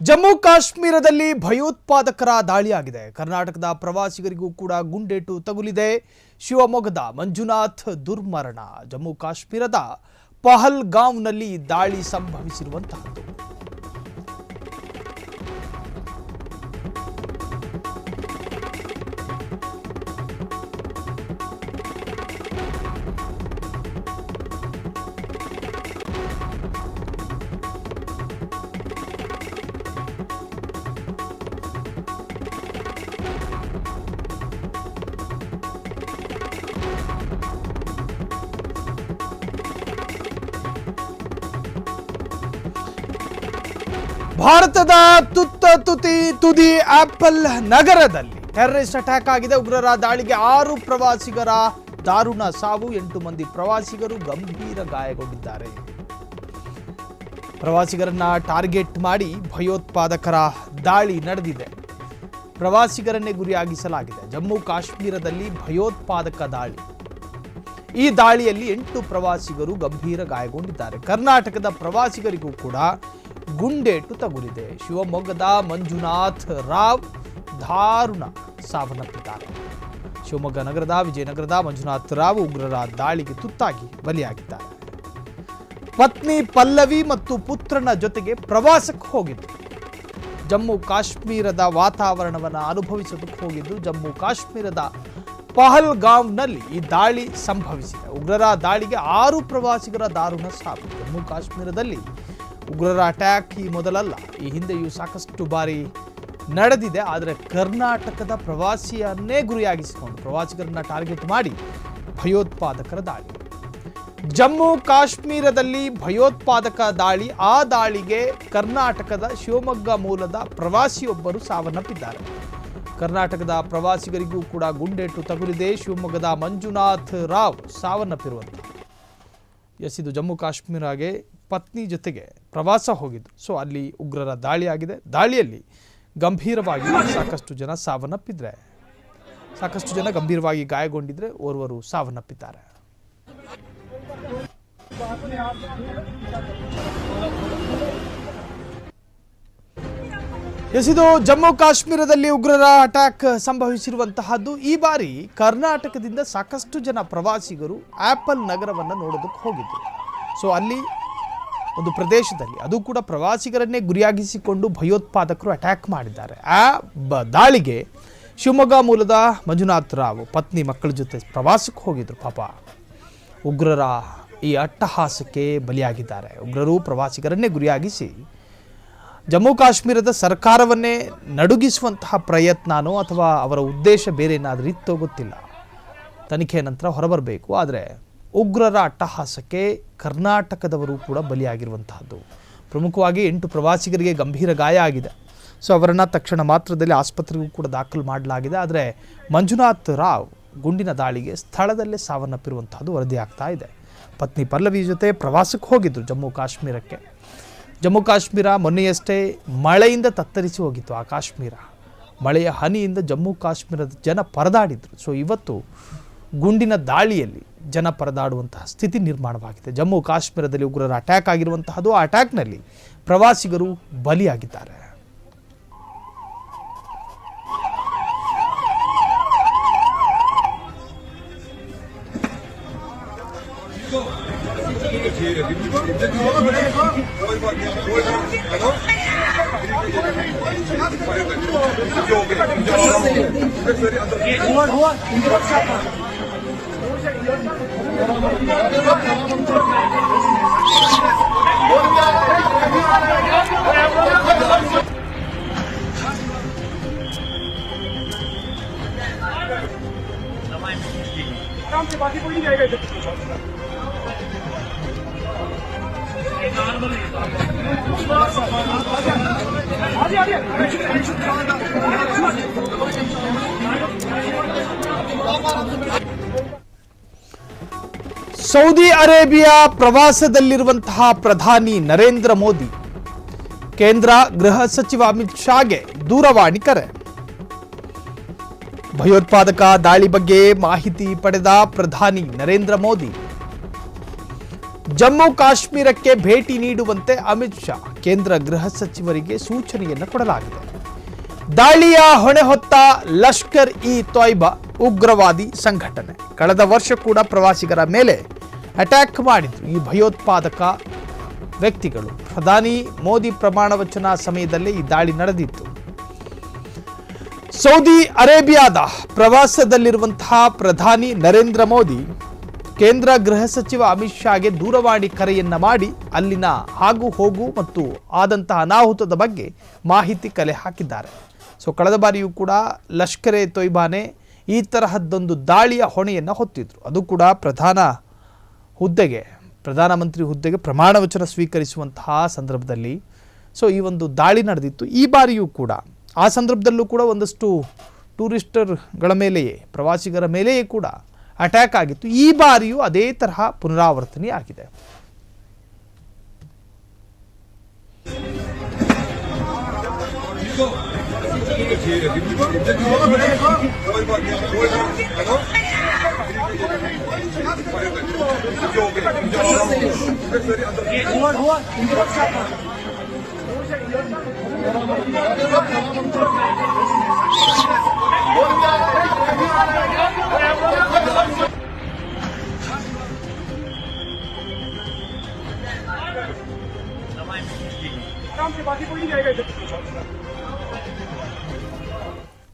ಜಮ್ಮು ಕಾಶ್ಮೀರದಲ್ಲಿ ಭಯೋತ್ಪಾದಕರ ದಾಳಿಯಾಗಿದೆ. ಕರ್ನಾಟಕದ ಪ್ರವಾಸಿಗರಿಗೂ ಕೂಡ ಗುಂಡೇಟು ತಗುಲಿದೆ. ಶಿವಮೊಗ್ಗದ ಮಂಜುನಾಥ್ ದುರ್ಮರಣ. ಜಮ್ಮು ಕಾಶ್ಮೀರದ ಪಹಲ್ಗಾಂವ್ನಲ್ಲಿ ದಾಳಿ ಸಂಭವಿಸಿರುವಂತಹದ್ದು. ಭಾರತದ ತುದಿ ಆಪಲ್ ನಗರದಲ್ಲಿ ಟೆರರಿಸ್ಟ್ ಅಟ್ಯಾಕ್ ಆಗಿದೆ. ಉಗ್ರರ ದಾಳಿಗೆ 6 ಪ್ರವಾಸಿಗರ ದಾರುಣ ಸಾವು, 8 ಮಂದಿ ಪ್ರವಾಸಿಗರು ಗಂಭೀರ ಗಾಯಗೊಂಡಿದ್ದಾರೆ. ಪ್ರವಾಸಿಗರನ್ನ ಟಾರ್ಗೆಟ್ ಮಾಡಿ ಭಯೋತ್ಪಾದಕರ ದಾಳಿ ನಡೆದಿದೆ. ಪ್ರವಾಸಿಗರನ್ನೇ ಗುರಿಯಾಗಿಸಲಾಗಿದೆ. ಜಮ್ಮು ಕಾಶ್ಮೀರದಲ್ಲಿ ಭಯೋತ್ಪಾದಕ ದಾಳಿ. ಈ ದಾಳಿಯಲ್ಲಿ 8 ಪ್ರವಾಸಿಗರು ಗಂಭೀರ ಗಾಯಗೊಂಡಿದ್ದಾರೆ. ಕರ್ನಾಟಕದ ಪ್ರವಾಸಿಗರಿಗೂ ಕೂಡ ಗುಂಡೇಟು ತಗುಲಿದೆ. ಶಿವಮೊಗ್ಗದ ಮಂಜುನಾಥ್ ರಾವ್ ದಾರುಣ ಸಾವನ್ನಪ್ಪಿದ್ದಾರೆ. ಶಿವಮೊಗ್ಗ ನಗರದ ವಿಜಯನಗರದ ಮಂಜುನಾಥ್ ರಾವ್ ಉಗ್ರರ ದಾಳಿಗೆ ತುತ್ತಾಗಿ ಬಲಿಯಾಗಿದ್ದಾರೆ. ಪತ್ನಿ ಪಲ್ಲವಿ ಮತ್ತು ಪುತ್ರನ ಜೊತೆಗೆ ಪ್ರವಾಸಕ್ಕೆ ಹೋಗಿದ್ದು. ಜಮ್ಮು ಕಾಶ್ಮೀರದ ವಾತಾವರಣವನ್ನು ಅನುಭವಿಸೋದಕ್ಕೆ ಹೋಗಿದ್ದು. ಜಮ್ಮು ಕಾಶ್ಮೀರದ ಪಹಲ್ಗಾಂವ್ನಲ್ಲಿ ಈ ದಾಳಿ ಸಂಭವಿಸಿದೆ. ಉಗ್ರರ ದಾಳಿಗೆ 6 ಪ್ರವಾಸಿಗರ ದಾರುಣ ಸಾವು. ಜಮ್ಮು ಕಾಶ್ಮೀರದಲ್ಲಿ ಉಗ್ರರ ಅಟ್ಯಾಕ್ ಈ ಮೊದಲಲ್ಲ. ಈ ಹಿಂದೆಯೂ ಸಾಕಷ್ಟು ಬಾರಿ ನಡೆದಿದೆ. ಆದರೆ ಕರ್ನಾಟಕದ ಪ್ರವಾಸಿಯನ್ನೇ ಗುರಿಯಾಗಿಸಿಕೊಂಡು ಪ್ರವಾಸಿಗರನ್ನ ಟಾರ್ಗೆಟ್ ಮಾಡಿ ಭಯೋತ್ಪಾದಕರ ದಾಳಿ. ಜಮ್ಮು ಕಾಶ್ಮೀರದಲ್ಲಿ ಭಯೋತ್ಪಾದಕ ದಾಳಿ. ಆ ದಾಳಿಗೆ ಕರ್ನಾಟಕದ ಶಿವಮೊಗ್ಗ ಮೂಲದ ಪ್ರವಾಸಿಯೊಬ್ಬರು ಸಾವನ್ನಪ್ಪಿದ್ದಾರೆ. ಕರ್ನಾಟಕದ ಪ್ರವಾಸಿಗರಿಗೂ ಕೂಡ ಗುಂಡೇಟು ತಗುಲಿದೆ. ಶಿವಮೊಗ್ಗದ ಮಂಜುನಾಥ್ ರಾವ್ ಸಾವನ್ನಪ್ಪಿರುವಂಥ ಇದು ಜಮ್ಮು ಕಾಶ್ಮೀರಗೆ ಪತ್ನಿ ಜೊತೆಗೆ ಪ್ರವಾಸ ಹೋಗಿದ್ದು. ಸೊ ಅಲ್ಲಿ ಉಗ್ರರ ದಾಳಿ ಆಗಿದೆ. ದಾಳಿಯಲ್ಲಿ ಗಂಭೀರವಾಗಿ ಸಾಕಷ್ಟು ಜನ ಸಾವನ್ನಪ್ಪಿದ್ರೆ, ಸಾಕಷ್ಟು ಜನ ಗಂಭೀರವಾಗಿ ಗಾಯಗೊಂಡಿದ್ರೆ, ಓರ್ವರು ಸಾವನ್ನಪ್ಪಿದ್ದಾರೆ. ಇದು ಜಮ್ಮು ಕಾಶ್ಮೀರದಲ್ಲಿ ಉಗ್ರರ ಅಟ್ಯಾಕ್ ಸಂಭವಿಸಿರುವಂತಹದ್ದು. ಈ ಬಾರಿ ಕರ್ನಾಟಕದಿಂದ ಸಾಕಷ್ಟು ಜನ ಪ್ರವಾಸಿಗರು ಆಪಲ್ ನಗರವನ್ನು ನೋಡೋದಕ್ಕೆ ಹೋಗಿದ್ರು. ಸೊ ಅಲ್ಲಿ ಒಂದು ಪ್ರದೇಶದಲ್ಲಿ ಅದು ಕೂಡ ಪ್ರವಾಸಿಗರನ್ನೇ ಗುರಿಯಾಗಿಸಿಕೊಂಡು ಭಯೋತ್ಪಾದಕರು ಅಟ್ಯಾಕ್ ಮಾಡಿದ್ದಾರೆ. ಆ ದಾಳಿಗೆ ಶಿವಮೊಗ್ಗ ಮೂಲದ ಮಂಜುನಾಥ್ ರಾವ್ ಪತ್ನಿ ಮಕ್ಕಳ ಜೊತೆ ಪ್ರವಾಸಕ್ಕೆ ಹೋಗಿದ್ರು. ಪಾಪ ಉಗ್ರರ ಈ ಅಟ್ಟಹಾಸಕ್ಕೆ ಬಲಿಯಾಗಿದ್ದಾರೆ. ಉಗ್ರರು ಪ್ರವಾಸಿಗರನ್ನೇ ಗುರಿಯಾಗಿಸಿ ಜಮ್ಮು ಕಾಶ್ಮೀರದ ಸರ್ಕಾರವನ್ನೇ ನಡುಗಿಸುವಂತಹ ಪ್ರಯತ್ನನೋ ಅಥವಾ ಅವರ ಉದ್ದೇಶ ಬೇರೆ ಏನಾದರೂ ಇತ್ತೋ ಗೊತ್ತಿಲ್ಲ. ತನಿಖೆ ನಂತರ ಹೊರಬರಬೇಕು. ಆದರೆ ಉಗ್ರರ ಅಟ್ಟಹಾಸಕ್ಕೆ ಕರ್ನಾಟಕದವರು ಕೂಡ ಬಲಿಯಾಗಿರುವಂತಹದ್ದು. ಪ್ರಮುಖವಾಗಿ 8 ಪ್ರವಾಸಿಗರಿಗೆ ಗಂಭೀರ ಗಾಯ ಆಗಿದೆ. ಸೊ ಅವರನ್ನು ತಕ್ಷಣ ಮಾತ್ರದಲ್ಲಿ ಆಸ್ಪತ್ರೆಗೂ ಕೂಡ ದಾಖಲು ಮಾಡಲಾಗಿದೆ. ಆದರೆ ಮಂಜುನಾಥ್ ರಾವ್ ಗುಂಡಿನ ದಾಳಿಗೆ ಸ್ಥಳದಲ್ಲೇ ಸಾವನ್ನಪ್ಪಿರುವಂತಹದ್ದು ವರದಿಯಾಗ್ತಾ ಇದೆ. ಪತ್ನಿ ಪಲ್ಲವಿ ಜೊತೆ ಪ್ರವಾಸಕ್ಕೆ ಹೋಗಿದ್ರು ಜಮ್ಮು ಕಾಶ್ಮೀರಕ್ಕೆ. ಜಮ್ಮು ಕಾಶ್ಮೀರ ಮೊನ್ನೆಯಷ್ಟೇ ಮಳೆಯಿಂದ ತತ್ತರಿಸಿ ಹೋಗಿತ್ತು. ಆ ಕಾಶ್ಮೀರ ಮಳೆಯ ಹನಿಯಿಂದ ಜಮ್ಮು ಕಾಶ್ಮೀರದ ಜನ ಪರದಾಡಿದ್ರು. ಸೊ ಇವತ್ತು ಗುಂಡಿನ ದಾಳಿಯಲ್ಲಿ ಜನ ಪರದಾಡುವಂತಹ ಸ್ಥಿತಿ ನಿರ್ಮಾಣವಾಗಿದೆ. ಜಮ್ಮು ಕಾಶ್ಮೀರದಲ್ಲಿ ಉಗ್ರರ ಅಟ್ಯಾಕ್ ಆಗಿರುವಂತಹದ್ದು. ಆ ಅಟ್ಯಾಕ್ನಲ್ಲಿ ಪ್ರವಾಸಿಗರು ಬಲಿಯಾಗಿದ್ದಾರೆ. ಸೌದಿ ಅರೇಬಿಯಾ ಪ್ರವಾಸದಲ್ಲಿರುವಂತಹ ಪ್ರಧಾನಿ ನರೇಂದ್ರ ಮೋದಿ ಕೇಂದ್ರ ಗೃಹ ಸಚಿವ ಅಮಿತ್ ಶಾಗೆ ದೂರವಾಣಿ ಕರೆ. ಭಯೋತ್ಪಾದಕ ದಾಳಿ ಬಗ್ಗೆ ಮಾಹಿತಿ ಪಡೆದ ಪ್ರಧಾನಿ ನರೇಂದ್ರ ಮೋದಿ ಜಮ್ಮು ಕಾಶ್ಮೀರಕ್ಕೆ ಭೇಟಿ ನೀಡುವಂತೆ ಅಮಿತ್ ಶಾ ಕೇಂದ್ರ ಗೃಹ ಸಚಿವರಿಗೆ ಸೂಚನೆಯನ್ನು ಕೊಡಲಾಗಿದೆ. ದಾಳಿಯ ಹೊಣೆ ಹೊತ್ತ ಲಷ್ಕರ್ ಇ ತೊಯ್ಬಾ ಉಗ್ರವಾದಿ ಸಂಘಟನೆ ಕಳೆದ ವರ್ಷ ಕೂಡ ಪ್ರವಾಸಿಗರ ಮೇಲೆ ಅಟ್ಯಾಕ್ ಮಾಡಿದ್ರು. ಈ ಭಯೋತ್ಪಾದಕ ವ್ಯಕ್ತಿಗಳು ಪ್ರಧಾನಿ ಮೋದಿ ಪ್ರಮಾಣ ವಚನ ಸಮಯದಲ್ಲೇ ಈ ದಾಳಿ ನಡೆದಿತ್ತು. ಸೌದಿ ಅರೇಬಿಯಾದ ಪ್ರವಾಸದಲ್ಲಿರುವಂತಹ ಪ್ರಧಾನಿ ನರೇಂದ್ರ ಮೋದಿ ಕೇಂದ್ರ ಗೃಹ ಸಚಿವ ಅಮಿತ್ ಶಾಗೆ ದೂರವಾಣಿ ಕರೆಯನ್ನ ಮಾಡಿ ಅಲ್ಲಿನ ಆಗು ಹೋಗು ಮತ್ತು ಆದಂತಹ ಅನಾಹುತದ ಬಗ್ಗೆ ಮಾಹಿತಿ ಕಲೆ ಹಾಕಿದ್ದಾರೆ. ಸೊ ಕಳೆದ ಬಾರಿಯೂ ಕೂಡ ಲಷ್ಕರ್ ಎ ತೊಯ್ಬಾನೆ ಈ ತರಹದ್ದೊಂದು ದಾಳಿಯ ಹೊಣೆಯನ್ನು ಹೊತ್ತಿದ್ರು. ಅದು ಕೂಡ ಪ್ರಧಾನಮಂತ್ರಿ ಹುದ್ದೆಗೆ ಪ್ರಮಾಣ ವಚನ ಸ್ವೀಕರಿಸುವಂತಹ ಸಂದರ್ಭದಲ್ಲಿ ಸೊ ಈ ಒಂದು ದಾಳಿ ನಡೆದಿತ್ತು. ಈ ಬಾರಿಯೂ ಕೂಡ ಆ ಸಂದರ್ಭದಲ್ಲೂ ಕೂಡ ಒಂದಷ್ಟು ಟೂರಿಸ್ಟರ್ಗಳ ಮೇಲೆಯೇ ಪ್ರವಾಸಿಗರ ಮೇಲೆಯೇ ಕೂಡ ಅಟ್ಯಾಕ್ ಆಗಿತ್ತು. ಈ ಬಾರಿಯೂ ಅದೇ ತರಹ ಪುನರಾವರ್ತನೆ ಆಗಿದೆ. काम से बाकी कोई नहीं जाएगा इधर।